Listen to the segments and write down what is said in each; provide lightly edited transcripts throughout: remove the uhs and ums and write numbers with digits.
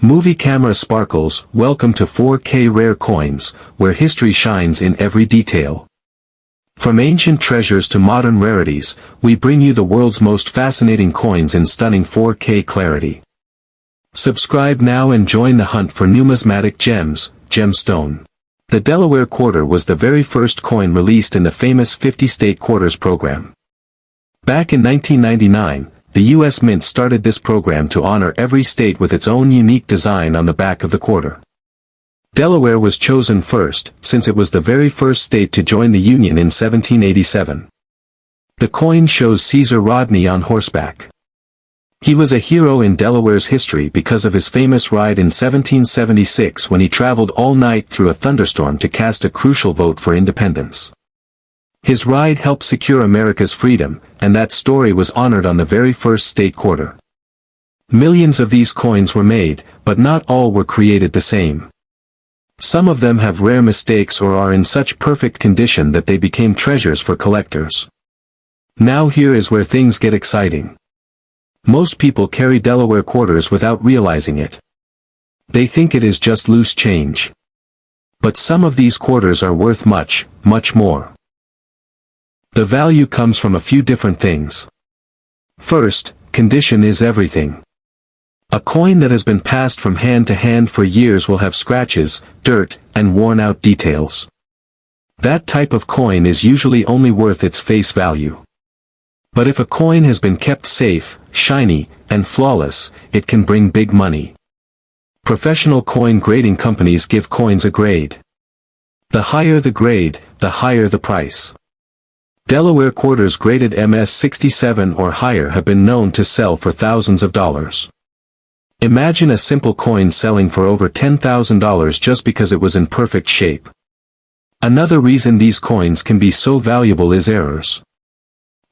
Movie camera sparkles, welcome to 4K rare coins, where history shines in every detail. From ancient treasures to modern rarities, we bring you the world's most fascinating coins in stunning 4K clarity. Subscribe now and join the hunt for numismatic gems, gemstone. The Delaware quarter was the very first coin released in the famous 50-state quarters program. Back in 1999, the U.S. Mint started this program to honor every state with its own unique design on the back of the quarter. Delaware was chosen first, since it was the very first state to join the Union in 1787. The coin shows Caesar Rodney on horseback. He was a hero in Delaware's history because of his famous ride in 1776 when he traveled all night through a thunderstorm to cast a crucial vote for independence. His ride helped secure America's freedom, and that story was honored on the very first state quarter. Millions of these coins were made, but not all were created the same. Some of them have rare mistakes or are in such perfect condition that they became treasures for collectors. Now here is where things get exciting. Most people carry Delaware quarters without realizing it. They think it is just loose change. But some of these quarters are worth much, much more. The value comes from a few different things. First, condition is everything. A coin that has been passed from hand to hand for years will have scratches, dirt, and worn-out details. That type of coin is usually only worth its face value. But if a coin has been kept safe, shiny, and flawless, it can bring big money. Professional coin grading companies give coins a grade. The higher the grade, the higher the price. Delaware quarters graded MS-67 or higher have been known to sell for thousands of dollars. Imagine a simple coin selling for over $10,000 just because it was in perfect shape. Another reason these coins can be so valuable is errors.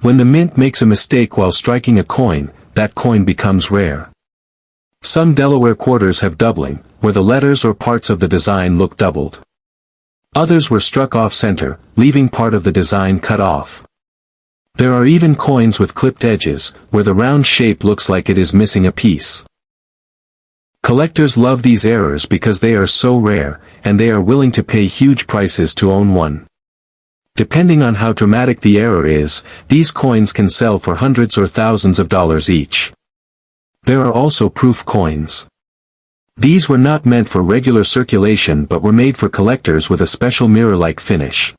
When the mint makes a mistake while striking a coin, that coin becomes rare. Some Delaware quarters have doubling, where the letters or parts of the design look doubled. Others were struck off-center, leaving part of the design cut off. There are even coins with clipped edges, where the round shape looks like it is missing a piece. Collectors love these errors because they are so rare, and they are willing to pay huge prices to own one. Depending on how dramatic the error is, these coins can sell for hundreds or thousands of dollars each. There are also proof coins. These were not meant for regular circulation but were made for collectors with a special mirror-like finish.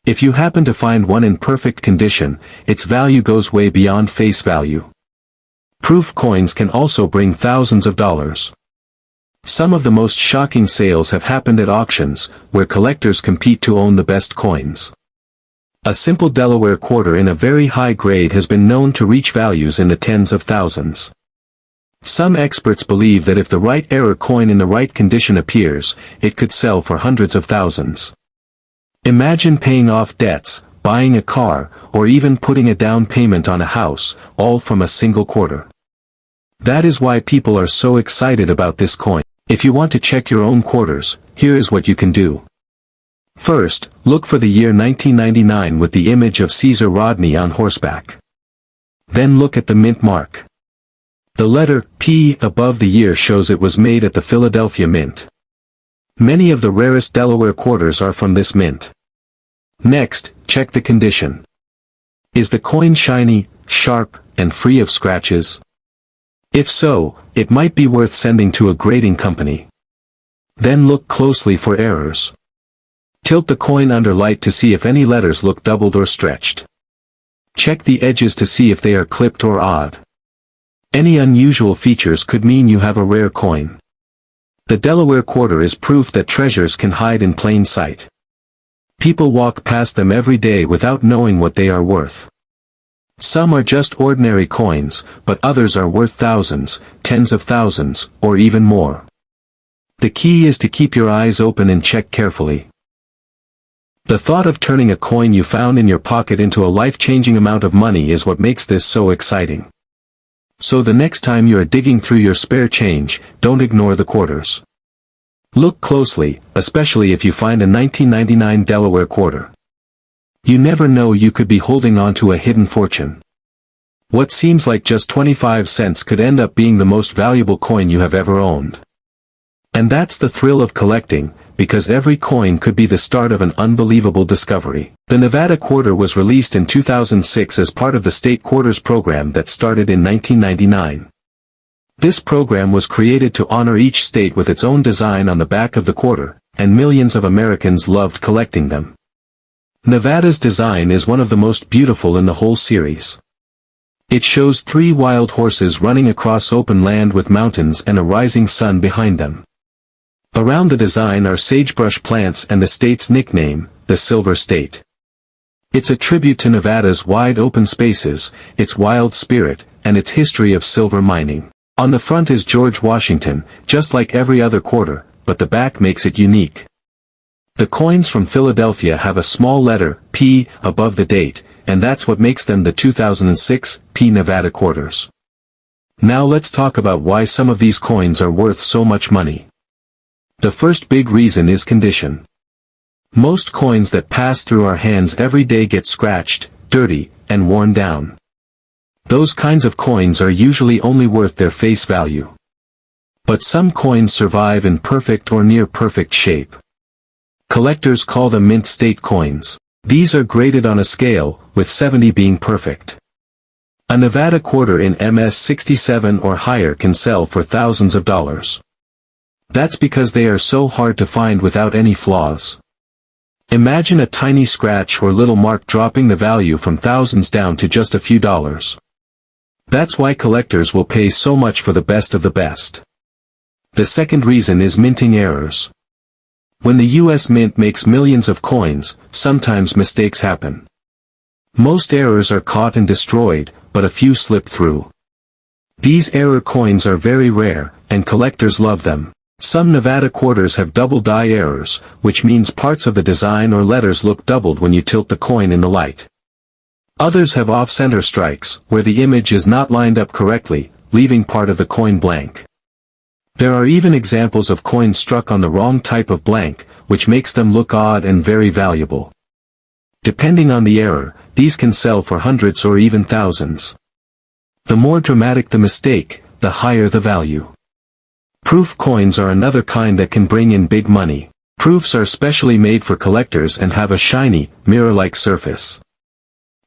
If you happen to find one in perfect condition, its value goes way beyond face value. Proof coins can also bring thousands of dollars. Some of the most shocking sales have happened at auctions, where collectors compete to own the best coins. A simple Delaware quarter in a very high grade has been known to reach values in the tens of thousands. Some experts believe that if the right error coin in the right condition appears, it could sell for hundreds of thousands. Imagine paying off debts, buying a car, or even putting a down payment on a house, all from a single quarter. That is why people are so excited about this coin. If you want to check your own quarters, here is what you can do. First, look for the year 1999 with the image of Caesar Rodney on horseback. Then look at the mint mark. The letter P above the year shows it was made at the Philadelphia Mint. Many of the rarest Delaware quarters are from this mint. Next, check the condition. Is the coin shiny, sharp, and free of scratches? If so, it might be worth sending to a grading company. Then look closely for errors. Tilt the coin under light to see if any letters look doubled or stretched. Check the edges to see if they are clipped or odd. Any unusual features could mean you have a rare coin. The Delaware quarter is proof that treasures can hide in plain sight. People walk past them every day without knowing what they are worth. Some are just ordinary coins, but others are worth thousands, tens of thousands, or even more. The key is to keep your eyes open and check carefully. The thought of turning a coin you found in your pocket into a life-changing amount of money is what makes this so exciting. So the next time you are digging through your spare change, don't ignore the quarters. Look closely, especially if you find a 1999 Delaware quarter. You never know, you could be holding on to a hidden fortune. What seems like just 25 cents could end up being the most valuable coin you have ever owned. And that's the thrill of collecting, because every coin could be the start of an unbelievable discovery. The Nevada quarter was released in 2006 as part of the state quarters program that started in 1999. This program was created to honor each state with its own design on the back of the quarter, and millions of Americans loved collecting them. Nevada's design is one of the most beautiful in the whole series. It shows 3 wild horses running across open land with mountains and a rising sun behind them. Around the design are sagebrush plants and the state's nickname, the Silver State. It's a tribute to Nevada's wide open spaces, its wild spirit, and its history of silver mining. On the front is George Washington, just like every other quarter, but the back makes it unique. The coins from Philadelphia have a small letter, P, above the date, and that's what makes them the 2006 P Nevada quarters. Now let's talk about why some of these coins are worth so much money. The first big reason is condition. Most coins that pass through our hands every day get scratched, dirty, and worn down. Those kinds of coins are usually only worth their face value. But some coins survive in perfect or near perfect shape. Collectors call them mint state coins. These are graded on a scale, with 70 being perfect. A Nevada quarter in MS 67 or higher can sell for thousands of dollars. That's because they are so hard to find without any flaws. Imagine a tiny scratch or little mark dropping the value from thousands down to just a few dollars. That's why collectors will pay so much for the best of the best. The second reason is minting errors. When the U.S. Mint makes millions of coins, sometimes mistakes happen. Most errors are caught and destroyed, but a few slip through. These error coins are very rare, and collectors love them. Some Nevada quarters have double die errors, which means parts of the design or letters look doubled when you tilt the coin in the light. Others have off-center strikes, where the image is not lined up correctly, leaving part of the coin blank. There are even examples of coins struck on the wrong type of blank, which makes them look odd and very valuable. Depending on the error, these can sell for hundreds or even thousands. The more dramatic the mistake, the higher the value. Proof coins are another kind that can bring in big money. Proofs are specially made for collectors and have a shiny, mirror-like surface.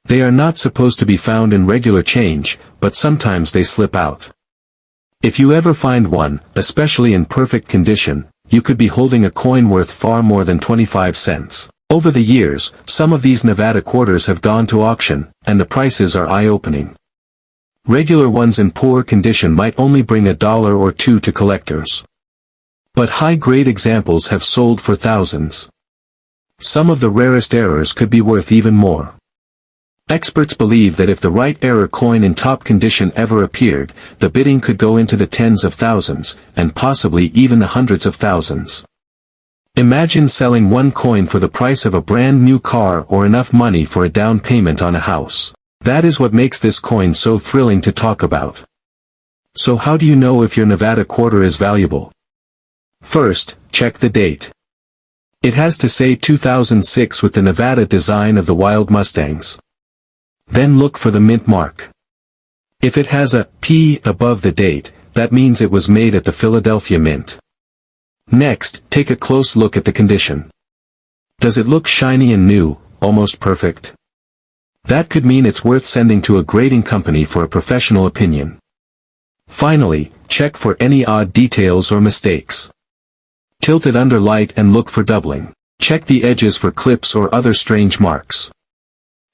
They are not supposed to be found in regular change, but sometimes they slip out. If you ever find one, especially in perfect condition, you could be holding a coin worth far more than 25 cents. Over the years, some of these Nevada quarters have gone to auction, and the prices are eye-opening. Regular ones in poor condition might only bring $1 or $2 to collectors. But high-grade examples have sold for thousands. Some of the rarest errors could be worth even more. Experts believe that if the right error coin in top condition ever appeared, the bidding could go into the tens of thousands, and possibly even the hundreds of thousands. Imagine selling one coin for the price of a brand new car or enough money for a down payment on a house. That is what makes this coin so thrilling to talk about. So how do you know if your Nevada quarter is valuable? First, check the date. It has to say 2006 with the Nevada design of the Wild Mustangs. Then look for the mint mark. If it has a P above the date, that means it was made at the Philadelphia Mint. Next, take a close look at the condition. Does it look shiny and new, almost perfect? That could mean it's worth sending to a grading company for a professional opinion. Finally, check for any odd details or mistakes. Tilt it under light and look for doubling. Check the edges for clips or other strange marks.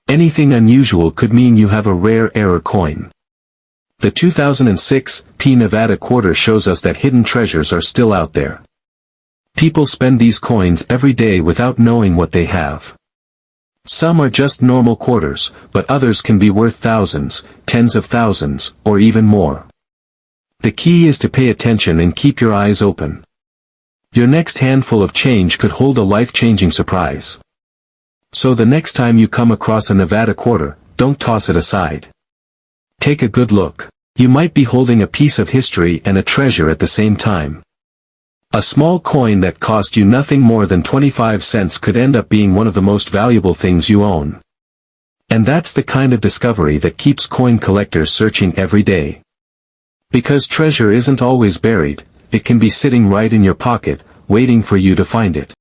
Anything unusual could mean you have a rare error coin. The 2006 P Nevada quarter shows us that hidden treasures are still out there. People spend these coins every day without knowing what they have. Some are just normal quarters, but others can be worth thousands, tens of thousands, or even more. The key is to pay attention and keep your eyes open. Your next handful of change could hold a life-changing surprise. So the next time you come across a Nevada quarter, don't toss it aside. Take a good look. You might be holding a piece of history and a treasure at the same time. A small coin that cost you nothing more than 25 cents could end up being one of the most valuable things you own. And that's the kind of discovery that keeps coin collectors searching every day. Because treasure isn't always buried, it can be sitting right in your pocket, waiting for you to find it.